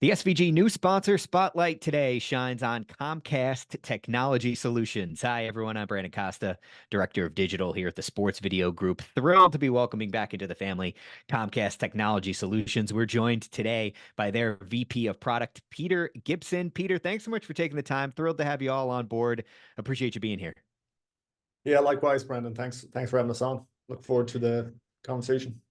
The SVG new sponsor spotlight today shines on Comcast Technology Solutions. Hi, everyone. I'm Brandon Costa, Director of Digital here at the Sports Video Group. Thrilled to be welcoming back into the family Comcast Technology Solutions. We're joined today by their VP of Product, Peter Gibson. Peter, thanks so much for taking the time. Thrilled to have you all on board. Appreciate you being here. Yeah, likewise, Brandon. Thanks for having us on. Look forward to the conversation.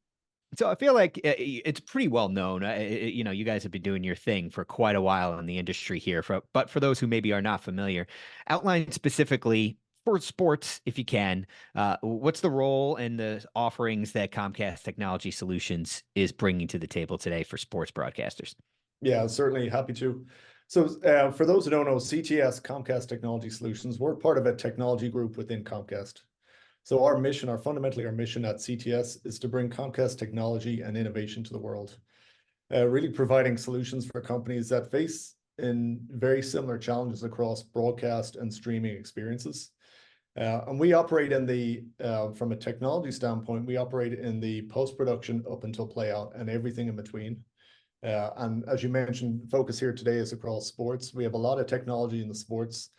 So I feel like it's pretty well known. You guys have been doing your thing for quite a while in the industry here. But for those who maybe are not familiar, outline specifically for sports, if you can, what's the role and the offerings that Comcast Technology Solutions is bringing to the table today for sports broadcasters? Yeah, certainly happy to. So for those who don't know, CTS, Comcast Technology Solutions, we're part of a technology group within Comcast. So our mission, fundamentally our mission at CTS is to bring Comcast technology and innovation to the world, really providing solutions for companies that face in very similar challenges across broadcast and streaming experiences. And we operate in the, from a technology standpoint, we operate in the post-production up until playout and everything in between. And as you mentioned, focus here today is across sports. We have a lot of technology in the sports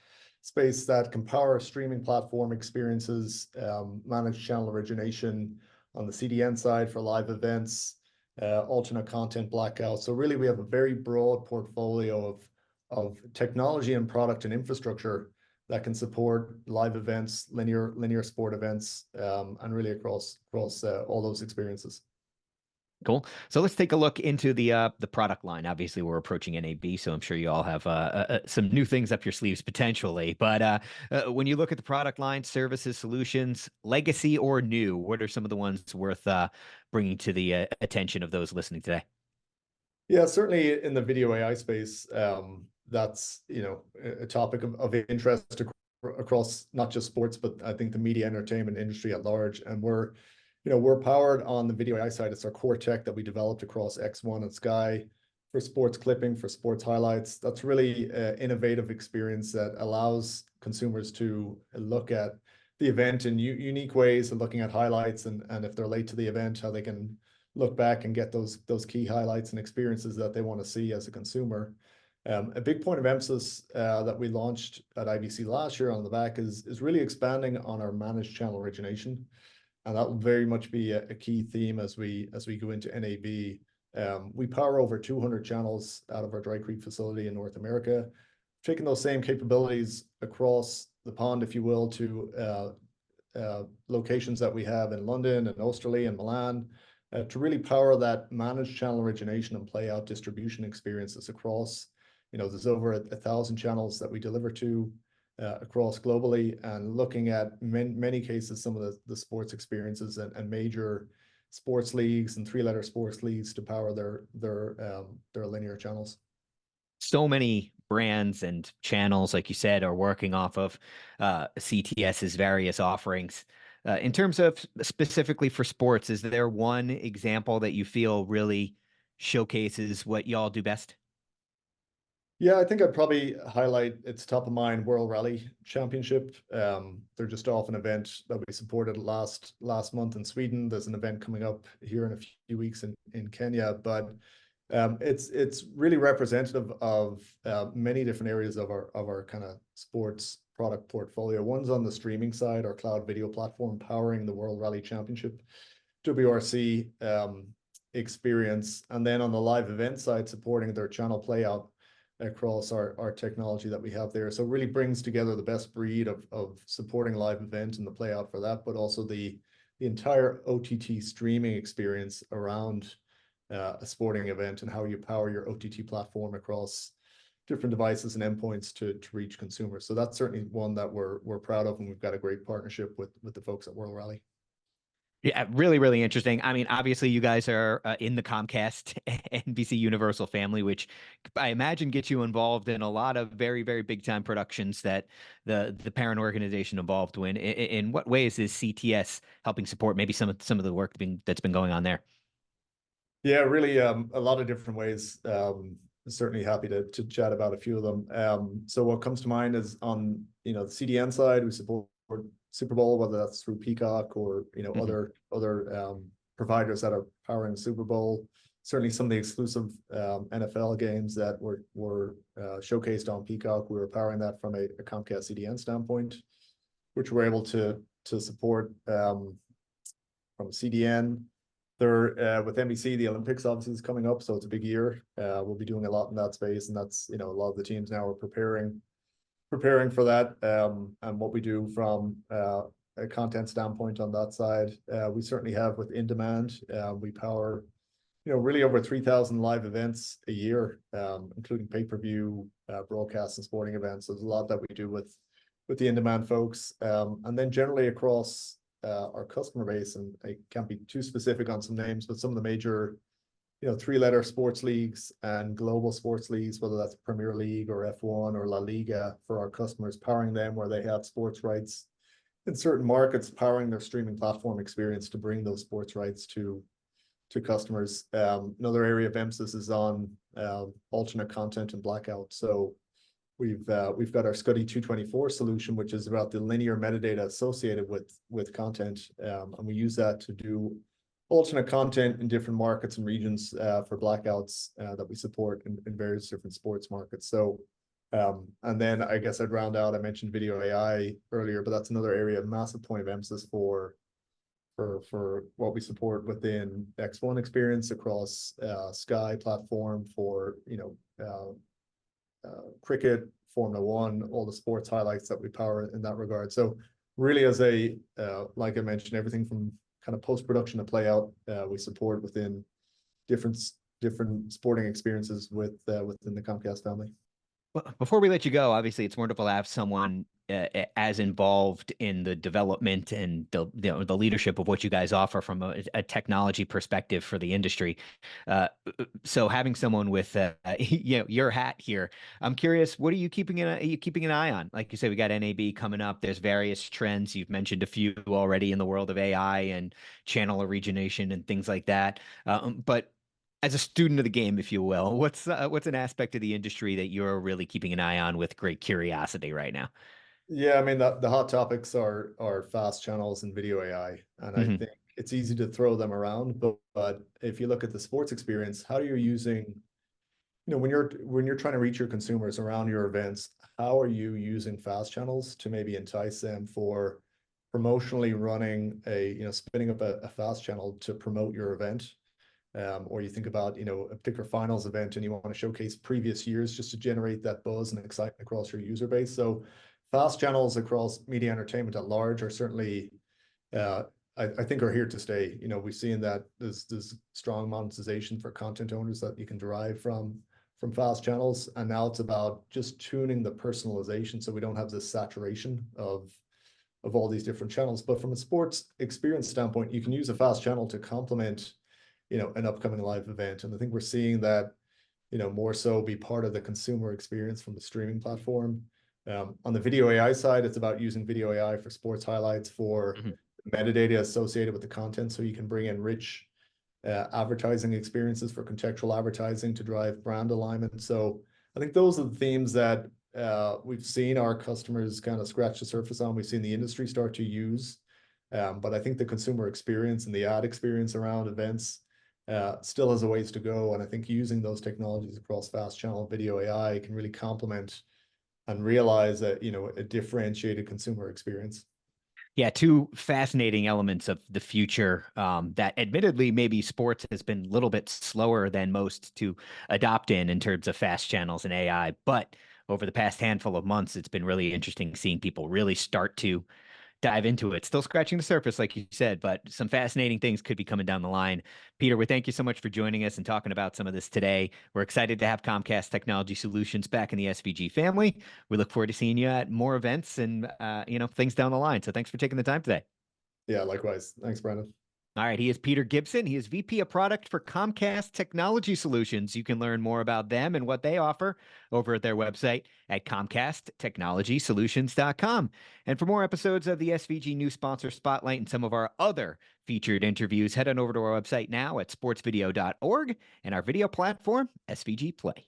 space that can power streaming platform experiences, manage channel origination on the CDN side for live events, alternate content blackouts. So really, we have a very broad portfolio of technology and product and infrastructure that can support live events, linear sport events, and really across all those experiences. Cool. So let's take a look into the product line. Obviously, we're approaching NAB, so I'm sure you all have some new things up your sleeves potentially. But when you look at the product line, services, solutions, legacy or new, what are some of the ones worth bringing to the attention of those listening today? Yeah, certainly in the video AI space, that's a topic of interest across not just sports, but I think the media entertainment industry at large. And we're powered on the video AI side. It's our core tech that we developed across X1 and Sky for sports clipping, for sports highlights. That's really an innovative experience that allows consumers to look at the event in unique ways and looking at highlights and if they're late to the event, how they can look back and get those key highlights and experiences that they want to see as a consumer. A big point of emphasis that we launched at IBC last year on the back is really expanding on our managed channel origination. And that will very much be a key theme as we go into NAB. We power over 200 channels out of our Dry Creek facility in North America, taking those same capabilities across the pond, if you will, to locations that we have in London and Osterley and Milan, to really power that managed channel origination and play out distribution experiences across. There's over 1,000 channels that we deliver to across globally, and looking at many cases, some of the sports experiences and major sports leagues and three-letter sports leagues to power their linear channels. So many brands and channels, like you said, are working off of CTS's various offerings. In terms of specifically for sports, is there one example that you feel really showcases what y'all do best? Yeah, I think I'd probably highlight, it's top of mind, World Rally Championship. They're just off an event that we supported last month in Sweden. There's an event coming up here in a few weeks in Kenya, but it's really representative of many different areas of our kind of sports product portfolio. One's on the streaming side, our cloud video platform powering the World Rally Championship, WRC experience, and then on the live event side, supporting their channel playout across our technology that we have there. So it really brings together the best breed of supporting live event and the play out for that, but also the entire OTT streaming experience around a sporting event and how you power your OTT platform across different devices and endpoints to reach consumers. So that's certainly one that we're proud of, and we've got a great partnership with the folks at World Rally. Yeah, really, really interesting. I mean, obviously, you guys are in the Comcast NBC Universal family, which I imagine gets you involved in a lot of very, very big time productions that the parent organization involved in. In what ways is CTS helping support maybe some of the work that's been going on there? Yeah, really, a lot of different ways. Certainly happy to chat about a few of them. So what comes to mind is on the CDN side, we support Super Bowl, whether that's through Peacock or other providers that are powering the Super Bowl. certainly some of the exclusive NFL games that were showcased on Peacock. We were powering that from a Comcast CDN standpoint, which we're able to support from CDN. There with NBC, the Olympics obviously is coming up, so it's a big year. We'll be doing a lot in that space, and that's a lot of the teams now are preparing for that. And what we do from a content standpoint on that side, we certainly have with In Demand. We power really over 3,000 live events a year, including pay-per-view, broadcasts and sporting events. So there's a lot that we do with the in-demand folks. And then generally across our customer base, and I can't be too specific on some names, but some of the major, three-letter sports leagues and global sports leagues, whether that's Premier League or F1 or La Liga, for our customers, powering them where they have sports rights in certain markets, powering their streaming platform experience to bring those sports rights to customers. Another area of emphasis is on alternate content and blackout. So we've got our Scuddy 224 solution, which is about the linear metadata associated with content, and we use that to do alternate content in different markets and regions for blackouts that we support in various different sports markets. So and then I guess I'd round out, I mentioned video AI earlier, but that's another area of massive point of emphasis for what we support within X1 experience across Sky platform for cricket, Formula One, all the sports highlights that we power in that regard. So really, as like I mentioned, everything from kind of post-production to play out, we support within different sporting experiences within the Comcast family. Well, before we let you go, obviously it's wonderful to have someone as involved in the development and the leadership of what you guys offer from a technology perspective for the industry. So having someone with your hat here, I'm curious, what are you keeping an eye on? Like you said, we got NAB coming up. There's various trends. You've mentioned a few already in the world of AI and channel origination and things like that. But as a student of the game, if you will, what's an aspect of the industry that you're really keeping an eye on with great curiosity right now? Yeah, I mean, the hot topics are fast channels and video AI, and I think it's easy to throw them around, but if you look at the sports experience, how are you using, when you're trying to reach your consumers around your events, how are you using fast channels to maybe entice them for promotionally running spinning up a fast channel to promote your event? Or you think about, a particular finals event and you want to showcase previous years just to generate that buzz and excitement across your user base. So fast channels across media entertainment at large are certainly, I think, are here to stay. We've seen that there's strong monetization for content owners that you can derive from fast channels. And now it's about just tuning the personalization so we don't have this saturation of all these different channels. But from a sports experience standpoint, you can use a fast channel to complement an upcoming live event. And I think we're seeing that, more so be part of the consumer experience from the streaming platform. On the video AI side, it's about using video AI for sports highlights, for metadata associated with the content, so you can bring in rich advertising experiences for contextual advertising to drive brand alignment. So I think those are the themes that we've seen our customers kind of scratch the surface on. We've seen the industry start to use, but I think the consumer experience and the ad experience around events still has a ways to go. And I think using those technologies across fast channel video AI can really complement and realize a differentiated consumer experience. Yeah, two fascinating elements of the future that admittedly maybe sports has been a little bit slower than most to adopt in terms of fast channels and AI. But over the past handful of months, it's been really interesting seeing people really start to dive into it. Still scratching the surface, like you said, but some fascinating things could be coming down the line. Peter, we thank you so much for joining us and talking about some of this today. We're excited to have Comcast Technology Solutions back in the SVG family. We look forward to seeing you at more events and things down the line. So thanks for taking the time today. Yeah, likewise. Thanks, Brandon. All right, he is Peter Gibson. He is VP of Product for Comcast Technology Solutions. You can learn more about them and what they offer over at their website at ComcastTechnologySolutions.com. And for more episodes of the SVG New Sponsor Spotlight and some of our other featured interviews, head on over to our website now at sportsvideo.org and our video platform, SVG Play.